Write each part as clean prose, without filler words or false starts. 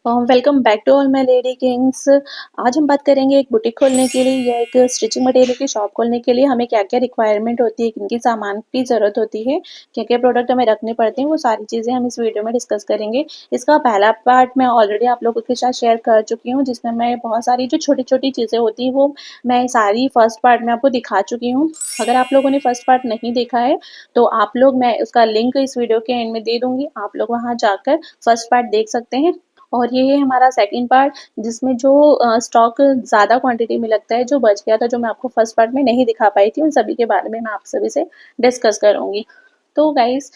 Welcome back to all my lady kings. आज हम बात करेंगे एक बुटीक खोलने के लिए या एक स्टिचिंग मटेरियल की शॉप खोलने के लिए हमें क्या क्या रिक्वायरमेंट होती है, किन सामान की ज़रूरत होती है, क्या क्या प्रोडक्ट हमें रखने पड़ते हैं, वो सारी चीज़ें हम इस वीडियो में डिस्कस करेंगे। इसका पहला पार्ट मैं ऑलरेडी आप लोगों के साथ शेयर कर चुकी हूँ, जिसमें मैं बहुत सारी जो छोटी छोटी चीज़ें होती हैं वो मैं सारी फर्स्ट पार्ट में आपको दिखा चुकी हूँ। अगर आप लोगों ने फर्स्ट पार्ट नहीं देखा है तो आप लोग, मैं उसका लिंक इस वीडियो के एंड में दे दूँगी, आप लोग वहाँ जाकर फर्स्ट पार्ट देख सकते हैं। और ये है हमारा सेकंड पार्ट, जिसमें जो स्टॉक ज़्यादा क्वांटिटी में लगता है, जो बच गया था, जो मैं आपको फर्स्ट पार्ट में नहीं दिखा पाई थी, उन सभी के बारे में मैं आप सभी से डिस्कस करूँगी। तो गाइस,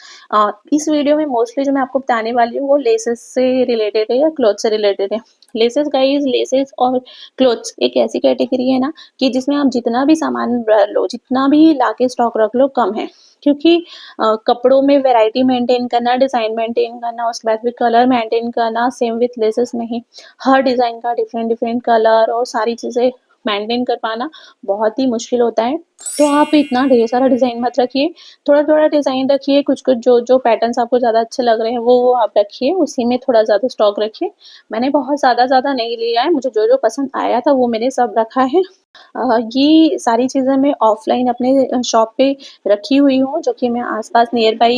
इस वीडियो में मोस्टली जो मैं आपको बताने वाली हूँ वो लेसेस से रिलेटेड है या क्लॉथ से रिलेटेड है। लेसेस गाइस, लेसेस और क्लॉथ्स एक ऐसी कैटेगरी है ना कि जिसमें आप जितना भी सामान लो, जितना भी लाके स्टॉक रख लो, कम है। क्योंकि कपड़ों में वैरायटी मेंटेन करना, डिज़ाइन मेंटेन करना, उसके बाद फिर कलर मेंटेन करना, सेम विथ लेसेस में ही हर डिज़ाइन का डिफरेंट डिफरेंट कलर और सारी चीज़ें मेंटेन कर पाना बहुत ही मुश्किल होता है। तो आप इतना ढेर सारा डिज़ाइन मत रखिए, थोड़ा-थोड़ा डिज़ाइन रखिए, कुछ-कुछ जो पैटर्न्स आपको ज़्यादा अच्छे लग रहे हैं वो आप रखिए, उसी में थोड़ा ज़्यादा स्टॉक रखिए। मैंने बहुत ज़्यादा नहीं लिया है, मुझे जो-जो पसंद आया था वो मैंने सब रखा है। ये सारी चीज़ें मैं ऑफ़लाइन अपने शॉप पे रखी हुई हूँ, जो कि मैं आस-पास नियर बाई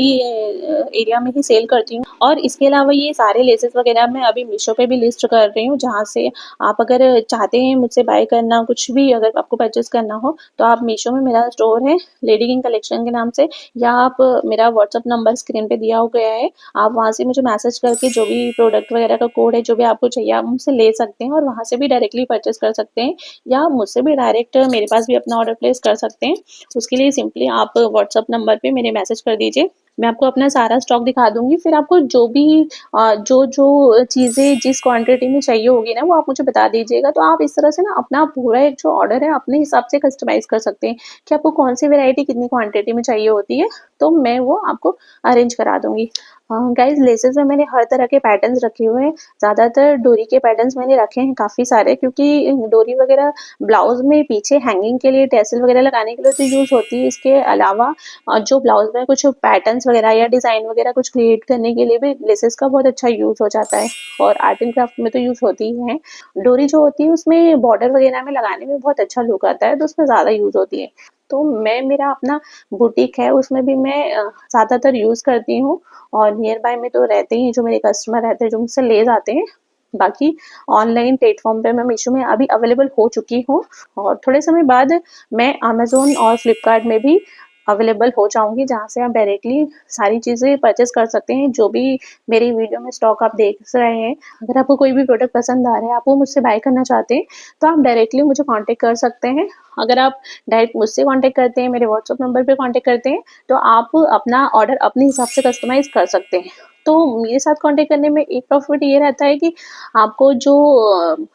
एरिया में ही सेल करती हूँ। और इसके अलावा ये सारे लेसेस वगैरह मैं अभी मीशो पे भी लिस्ट कर रही हूँ, जहाँ से आप अगर चाहते हैं मुझसे बाय करना, कुछ भी अगर आपको परचेज़ करना हो, तो आप मीशो में मेरा स्टोर है लेडी किंग कलेक्शन के नाम से, या आप मेरा व्हाट्सएप नंबर स्क्रीन पे दिया हो गया है, आप वहाँ से मुझे मैसेज करके जो भी प्रोडक्ट वगैरह का कोड है, जो भी आपको चाहिए, आप मुझसे ले सकते हैं और वहाँ से भी डायरेक्टली परचेज़ कर सकते हैं, या मुझसे भी डायरेक्ट मेरे पास भी अपना ऑर्डर प्लेस कर सकते हैं। उसके लिए सिंपली आप व्हाट्सएप नंबर पे मेरे मैसेज कर दीजिए, मैं आपको अपना सारा स्टॉक दिखा दूँगी। फिर आपको जो भी जो चीज़ें जिस क्वांटिटी में चाहिए होगी ना, वो आप मुझे बता दीजिएगा। तो आप इस तरह से ना अपना पूरा एक जो ऑर्डर है अपने हिसाब से कस्टमाइज़ कर सकते हैं कि आपको कौन-सी वैरायटी कितनी क्वांटिटी में चाहिए होती है, तो मैं वो आपको अरेंज करा दूँगी। गाइज़, लेसेस में मैंने हर तरह के पैटर्न्स रखे हुए हैं। ज़्यादातर डोरी के पैटर्न्स मैंने रखे हैं काफ़ी सारे, क्योंकि डोरी वगैरह ब्लाउज़ में पीछे हैंगिंग के लिए, टैसल वगैरह लगाने के लिए तो यूज़ होती है। इसके अलावा जो ब्लाउज़ में कुछ पैटर्न्स वगैरह या डिज़ाइन वगैरह कुछ क्रिएट करने के लिए भी लेसेस का बहुत अच्छा यूज़ हो जाता है, और आर्ट एंड क्राफ्ट में तो यूज़ होती ही है। डोरी जो होती है उसमें बॉर्डर वगैरह में लगाने में बहुत अच्छा लुक आता है, तो उसमें ज़्यादा यूज़ होती है। तो मैं, मेरा अपना बुटीक है, उसमें भी मैं ज़्यादातर यूज़ करती हूँ, और नियर बाय में तो रहते ही हैं, जो मेरे कस्टमर रहते हैं, जो मुझसे ले जाते हैं। बाकी ऑनलाइन प्लेटफ़ॉर्म पे मैं मीशो में अभी अवेलेबल हो चुकी हूँ, और थोड़े समय बाद मैं अमेज़न और फ्लिपकार्ट में भी अवेलेबल हो जाऊँगी, जहाँ से आप डायरेक्टली सारी चीज़ें परचेज़ कर सकते हैं। जो भी मेरी वीडियो में स्टॉक आप देख रहे हैं, अगर आपको कोई भी प्रोडक्ट पसंद आ रहा है, आप वो मुझसे बाय करना चाहते हैं, तो आप डायरेक्टली मुझे कॉन्टैक्ट कर सकते हैं। अगर आप डायरेक्ट मुझसे कॉन्टैक्ट करते हैं, मेरे व्हाट्सएप नंबर पे कॉन्टैक्ट करते हैं, तो आप अपना ऑर्डर अपने हिसाब से कस्टमाइज़ कर सकते हैं। तो मेरे साथ कॉन्टैक्ट करने में एक प्रॉफ़िट ये रहता है कि आपको जो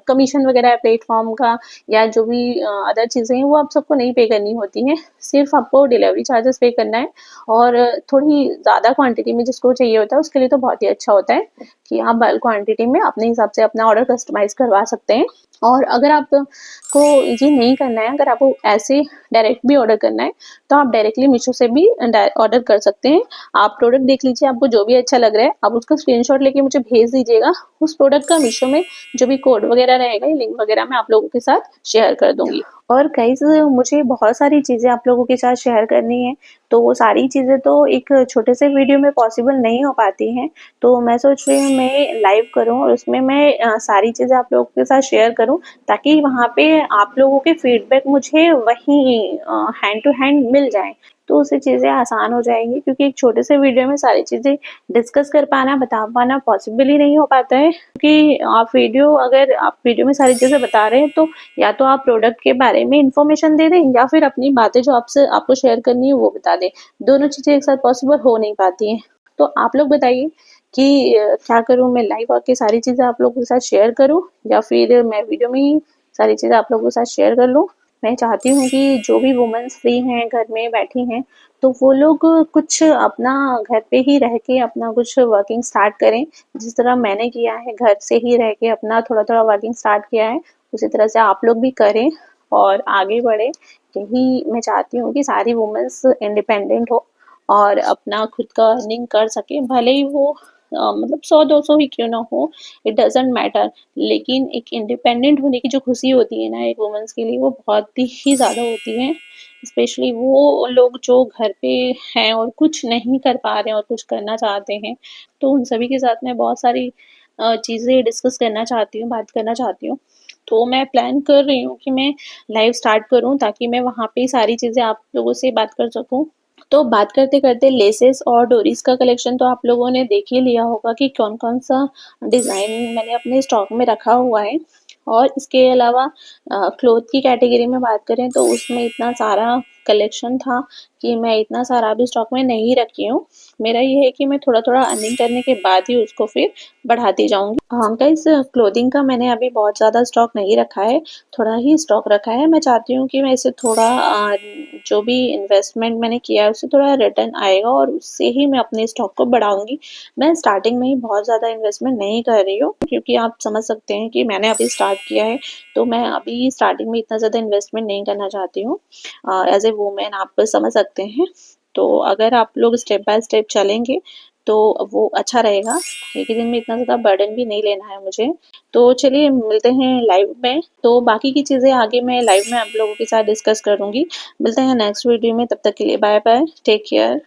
कमीशन वगैरह है प्लेटफ़ॉर्म का, या जो भी अदर चीज़ें हैं, वो आप सबको नहीं पे करनी होती हैं। सिर्फ़ आपको डिलीवरी चार्जेस पे करना है, और थोड़ी ज़्यादा क्वांटिटी में जिसको चाहिए होता है, उसके लिए तो बहुत ही अच्छा होता है कि आप बल्क क्वांटिटी में अपने हिसाब से अपना ऑर्डर कस्टमाइज़ करवा सकते हैं। और अगर आपको ये नहीं करना है, अगर आपको ऐसे डायरेक्ट भी ऑर्डर करना है, तो आप डायरेक्टली मीशो से भी ऑर्डर कर सकते हैं। आप प्रोडक्ट देख लीजिए, आपको जो भी अच्छा लग रहा है, आप उसका स्क्रीनशॉट लेके मुझे भेज दीजिएगा। उस प्रोडक्ट का मीशो में जो भी कोड वगैरह रहेगा, लिंक वगैरह मैं आप लोगों के साथ शेयर कर दूँगी। और गाइज़, मुझे बहुत सारी चीज़ें आप लोगों के साथ शेयर करनी है, तो वो सारी चीज़ें तो एक छोटे से वीडियो में पॉसिबल नहीं हो पाती हैं। तो मैं सोच रही हूँ मैं लाइव करूँ, और उसमें मैं सारी चीज़ें आप लोगों के साथ शेयर करूँ, ताकि वहाँ पे आप लोगों के फीडबैक मुझे वहीं हैंड टू हैंड मिल जाएँ। तो उससे चीज़ें आसान हो जाएँगी, क्योंकि एक छोटे से वीडियो में सारी चीज़ें डिस्कस कर पाना, बता पाना पॉसिबल ही नहीं हो पाता है। क्योंकि अगर आप वीडियो में सारी चीज़ें बता रहे हैं, तो या तो आप प्रोडक्ट के बारे में इन्फॉर्मेशन दे दें, या फिर अपनी बातें जो आपको शेयर करनी है वो बता दें। दोनों चीज़ें एक साथ पॉसिबल हो नहीं पाती हैं। तो आप लोग बताइए कि क्या करूँ, मैं लाइव आके सारी चीज़ें आप लोगों के साथ शेयर करूँ, या फिर मैं वीडियो में ही सारी चीज़ें आप लोगों के साथ शेयर कर लूँ? मैं चाहती हूँ कि जो भी वुमेन्स फ्री हैं, घर में बैठी हैं, तो वो लोग कुछ अपना घर पे ही रह के अपना कुछ वर्किंग स्टार्ट करें। जिस तरह मैंने किया है, घर से ही रह के अपना थोड़ा-थोड़ा वर्किंग स्टार्ट किया है, उसी तरह से आप लोग भी करें और आगे बढ़ें। यही मैं चाहती हूँ कि सारी वुमेन्स इंडिपेंडेंट हो और अपना खुद का अर्निंग कर सकें। भले ही वो मतलब 100-200 ही क्यों ना हो, इट डज़न्ट मैटर, लेकिन एक इंडिपेंडेंट होने की जो खुशी होती है ना एक वुमेन्स के लिए, वो बहुत ही ज़्यादा होती है। स्पेशली वो लोग जो घर पे हैं और कुछ नहीं कर पा रहे हैं और कुछ करना चाहते हैं, तो उन सभी के साथ मैं बहुत सारी चीज़ें डिस्कस करना चाहती हूँ, बात करना चाहती हूँ। तो मैं प्लान कर रही हूँ कि मैं लाइव स्टार्ट करूँ ताकि मैं वहाँ पे सारी चीज़ें आप लोगों से बात कर सकूँ। तो बात करते-करते लेसेस और डोरीज़ का कलेक्शन तो आप लोगों ने देख ही लिया होगा कि कौन-कौन सा डिज़ाइन मैंने अपने स्टॉक में रखा हुआ है। और इसके अलावा क्लॉथ की कैटेगरी में बात करें तो उसमें इतना सारा कलेक्शन था कि मैं इतना सारा अभी स्टॉक में नहीं रखी हूँ। मेरा ये है कि मैं थोड़ा-थोड़ा अर्निंग करने के बाद ही उसको फिर बढ़ाती जाऊँगी। हाँ, गाइज़ क्लोथिंग का मैंने अभी बहुत ज़्यादा स्टॉक नहीं रखा है, थोड़ा ही स्टॉक रखा है। मैं चाहती हूँ कि मैं इसे थोड़ा जो भी इन्वेस्टमेंट मैंने किया है उससे थोड़ा रिटर्न आएगा और उससे ही मैं अपने स्टॉक को बढ़ाऊँगी। मैं स्टार्टिंग में ही बहुत ज़्यादा इन्वेस्टमेंट नहीं कर रही हूँ क्योंकि आप समझ सकते हैं कि मैंने अभी स्टार्ट किया है, तो मैं अभी स्टार्टिंग में इतना ज़्यादा इन्वेस्टमेंट नहीं करना चाहती हूँ। एज़ ए वूमेन आप समझ सकते हैं। तो अगर आप लोग स्टेप बाय स्टेप चलेंगे, तो वो अच्छा रहेगा। एक ही दिन में इतना ज़्यादा बर्डन भी नहीं लेना है मुझे। तो चलिए मिलते हैं लाइव में, तो बाकी की चीज़ें आगे मैं लाइव में आप लोगों के साथ डिस्कस करूँगी। मिलते हैं नेक्स्ट वीडियो में, तब तक के लिए बाय बाय, टेक केयर।